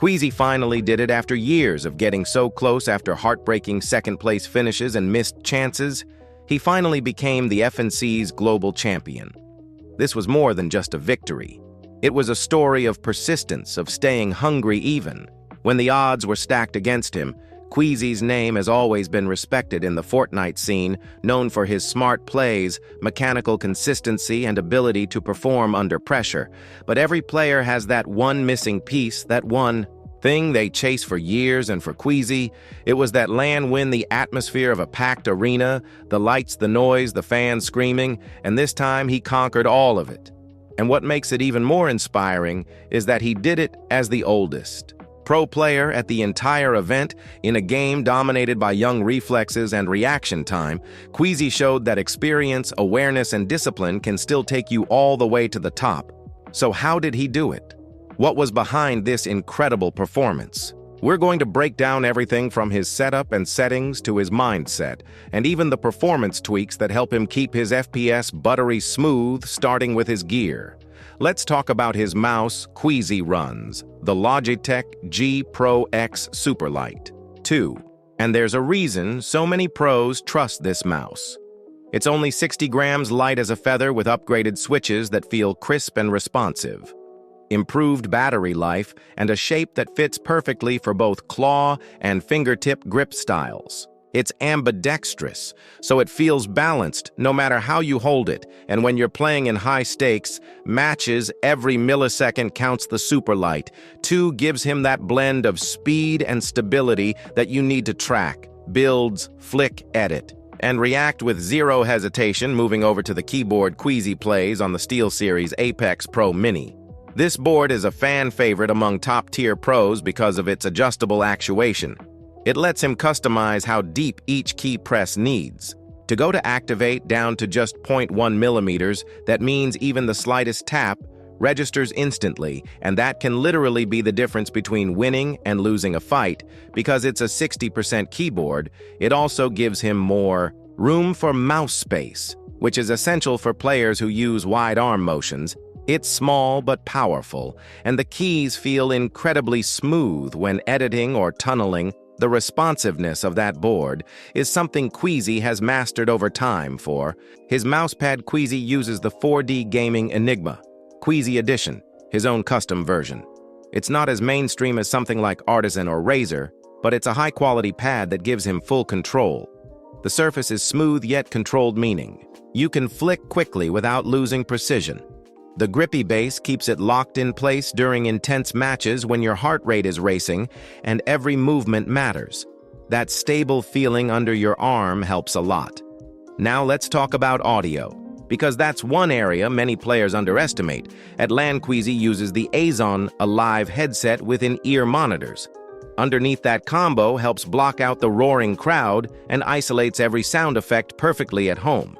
Queasy finally did it after years of getting so close after heartbreaking second-place finishes and missed chances. He finally became the FNC's global champion. This was more than just a victory. It was a story of persistence, of staying hungry even. When the odds were stacked against him, Queasy's name has always been respected in the Fortnite scene, known for his smart plays, mechanical consistency, and ability to perform under pressure. But every player has that one missing piece, that one thing they chase for years, and for Queasy, it was that LAN win, the atmosphere of a packed arena, the lights, the noise, the fans screaming, and this time he conquered all of it. And what makes it even more inspiring is that he did it as the oldest pro player at the entire event. In a game dominated by young reflexes and reaction time, Queasy showed that experience, awareness, and discipline can still take you all the way to the top. So how did he do it? What was behind this incredible performance? We're going to break down everything from his setup and settings to his mindset, and even the performance tweaks that help him keep his FPS buttery smooth, starting with his gear. Let's talk about his mouse Queasy runs, the Logitech G Pro X Superlight 2. And there's a reason so many pros trust this mouse. It's only 60 grams, light as a feather, with upgraded switches that feel crisp and responsive, improved battery life, and a shape that fits perfectly for both claw and fingertip grip styles. It's ambidextrous, so it feels balanced no matter how you hold it, and when you're playing in high-stakes matches, every millisecond counts. The Superlight 2 gives him that blend of speed and stability that you need to track, builds, flick, edit, and react with zero hesitation. Moving over to the keyboard Queasy plays on the SteelSeries Apex Pro Mini. This board is a fan favorite among top-tier pros because of its adjustable actuation. It lets him customize how deep each key press needs. To go to activate down to just 0.1 millimeters, that means even the slightest tap registers instantly, and that can literally be the difference between winning and losing a fight. Because it's a 60% keyboard, it also gives him more room for mouse space, which is essential for players who use wide arm motions. It's small but powerful, and the keys feel incredibly smooth when editing or tunneling. The responsiveness of that board is something Queasy has mastered over time. For his mousepad, Queasy uses the 4D Gaming Enigma Queasy Edition, his own custom version. It's not as mainstream as something like Artisan or Razer, but it's a high-quality pad that gives him full control. The surface is smooth yet controlled, meaning you can flick quickly without losing precision. The grippy base keeps it locked in place during intense matches when your heart rate is racing and every movement matters. That stable feeling under your arm helps a lot. Now let's talk about audio, because that's one area many players underestimate. At LAN, Queasy uses the Azon Alive headset with in-ear monitors. Underneath that combo helps block out the roaring crowd and isolates every sound effect perfectly at home.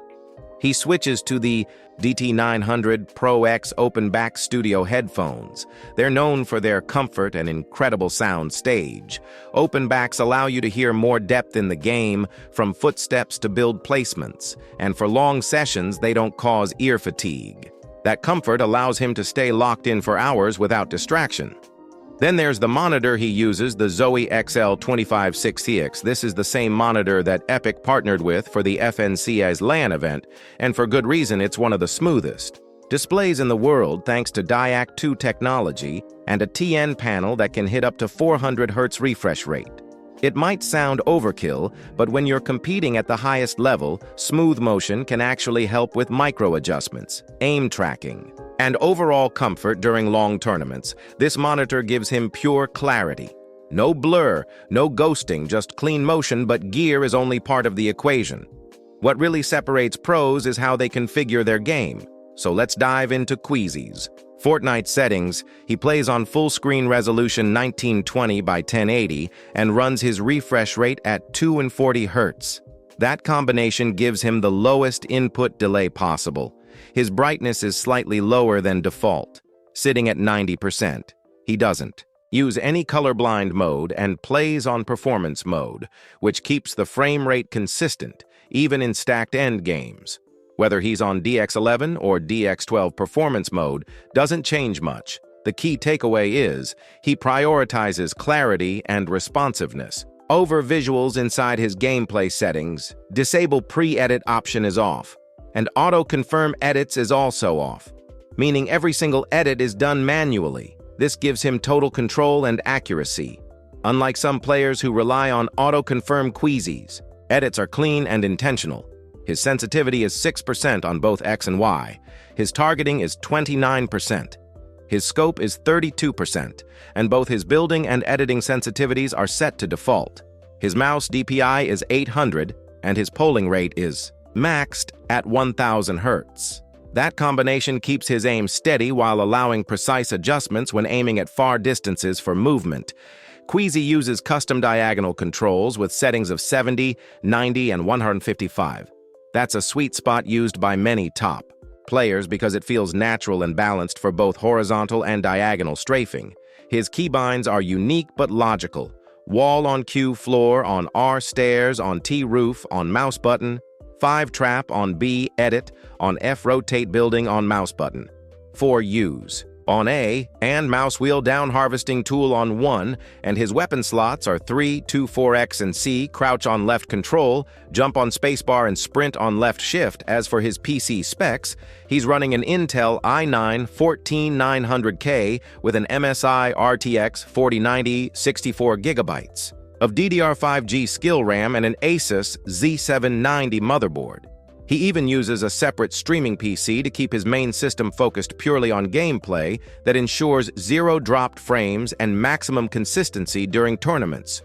He switches to the DT900 Pro X open-back studio headphones. They're known for their comfort and incredible sound stage. Open backs allow you to hear more depth in the game, from footsteps to build placements, and for long sessions they don't cause ear fatigue. That comfort allows him to stay locked in for hours without distraction. Then there's the monitor he uses, the Zoe XL256CX. This is the same monitor that Epic partnered with for the FNC's LAN event, and for good reason. It's one of the smoothest displays in the world thanks to Diac 2 technology and a TN panel that can hit up to 400 Hz refresh rate. It might sound overkill, but when you're competing at the highest level, smooth motion can actually help with micro adjustments, aim tracking, and overall comfort during long tournaments. This monitor gives him pure clarity. No blur, no ghosting, just clean motion, but gear is only part of the equation. What really separates pros is how they configure their game. So let's dive into Queasy's Fortnite settings. He plays on full screen resolution 1920 by 1080 and runs his refresh rate at 240 Hz. That combination gives him the lowest input delay possible. His brightness is slightly lower than default, sitting at 90%. He doesn't use any colorblind mode and plays on performance mode, which keeps the frame rate consistent, even in stacked end games. Whether he's on DX11 or DX12, performance mode doesn't change much. The key takeaway is, he prioritizes clarity and responsiveness over visuals inside his gameplay settings. Disable pre-edit option is off, and auto-confirm edits is also off, meaning every single edit is done manually. This gives him total control and accuracy. Unlike some players who rely on auto-confirm Queasies, edits are clean and intentional. His sensitivity is 6% on both X and Y. His targeting is 29%. His scope is 32%, and both his building and editing sensitivities are set to default. His mouse DPI is 800, and his polling rate is maxed at 1000 Hz. That combination keeps his aim steady while allowing precise adjustments when aiming at far distances for movement. Queasy uses custom diagonal controls with settings of 70, 90, and 155. That's a sweet spot used by many top players because it feels natural and balanced for both horizontal and diagonal strafing. His keybinds are unique but logical. Wall on Q, floor on R, stairs on T, roof on mouse button, 5 trap on B, edit on F, rotate building on mouse button, 4 use on A, and mouse wheel down harvesting tool on 1, and his weapon slots are 3, 2, 4X and C, crouch on left control, jump on spacebar and sprint on left shift. As for his PC specs, he's running an Intel i9-14900K with an MSI RTX 4090 64GB of DDR5G skill RAM and an Asus Z790 motherboard. He even uses a separate streaming PC to keep his main system focused purely on gameplay that ensures 0 dropped frames and maximum consistency during tournaments.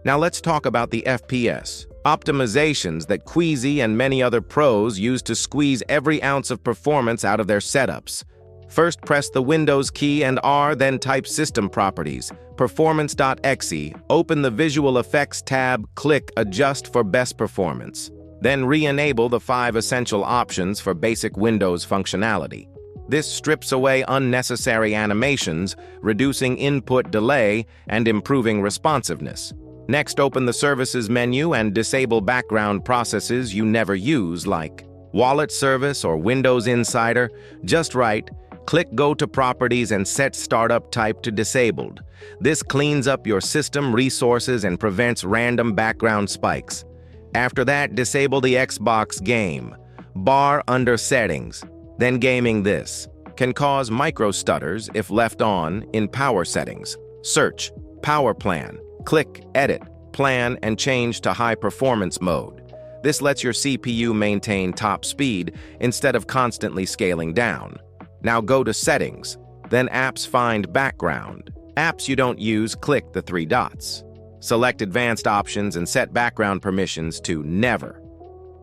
Now let's talk about the FPS optimizations that Queasy and many other pros use to squeeze every ounce of performance out of their setups. First, press the Windows key and R, then type System Properties, Performance.exe, open the Visual Effects tab, click Adjust for best performance. Then re-enable the 5 essential options for basic Windows functionality. This strips away unnecessary animations, reducing input delay and improving responsiveness. Next, open the Services menu and disable background processes you never use, like Wallet Service or Windows Insider. Just right, click Go to Properties and set Startup Type to Disabled. This cleans up your system resources and prevents random background spikes. After that, disable the Xbox game bar under Settings. Then gaming this can cause micro stutters if left on in power settings. Search Power Plan, click Edit, Plan, and change to High Performance mode. This lets your CPU maintain top speed instead of constantly scaling down. Now go to Settings, then Apps, find Background. Apps you don't use, click the 3 dots. Select Advanced Options and set background permissions to Never.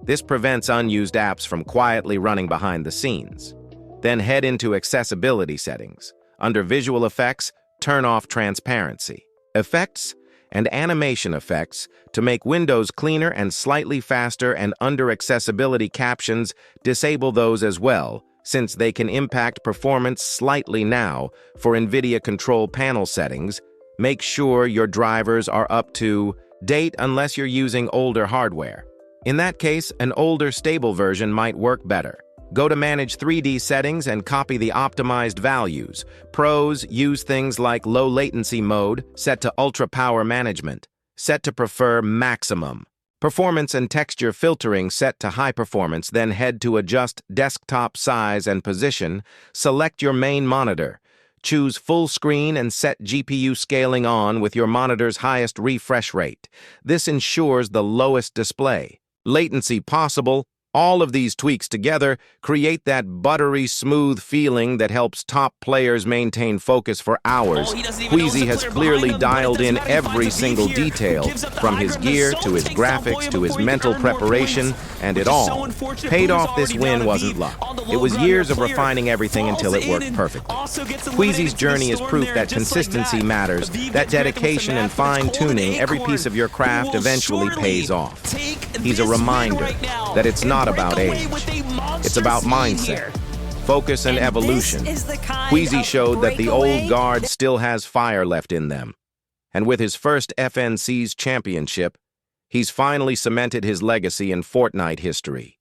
This prevents unused apps from quietly running behind the scenes. Then head into Accessibility settings. Under Visual Effects, turn off Transparency. Effects and Animation Effects to make Windows cleaner and slightly faster, and under Accessibility Captions, disable those as well, since they can impact performance slightly now. For NVIDIA Control Panel settings, make sure your drivers are up to date unless you're using older hardware. In that case, an older stable version might work better. Go to Manage 3D settings and copy the optimized values. Pros use things like low latency mode, set to ultra power management, set to prefer maximum. Performance and texture filtering set to high performance, then head to adjust desktop size and position, select your main monitor. Choose full screen and set GPU scaling on with your monitor's highest refresh rate. This ensures the lowest display latency possible. All of these tweaks together create that buttery smooth feeling that helps top players maintain focus for hours. Queasy has clearly dialed in every single detail, from his gear to his graphics to his mental preparation, and it all paid off. This win wasn't luck. It was years of refining everything until it worked perfectly. Queasy's journey is proof that consistency matters, that dedication and fine-tuning every piece of your craft eventually pays off. He's a reminder that it's not about age, it's about mindset, focus, and evolution. Queasy showed that the old guard still has fire left in them. And with his first FNC's championship, he's finally cemented his legacy in Fortnite history.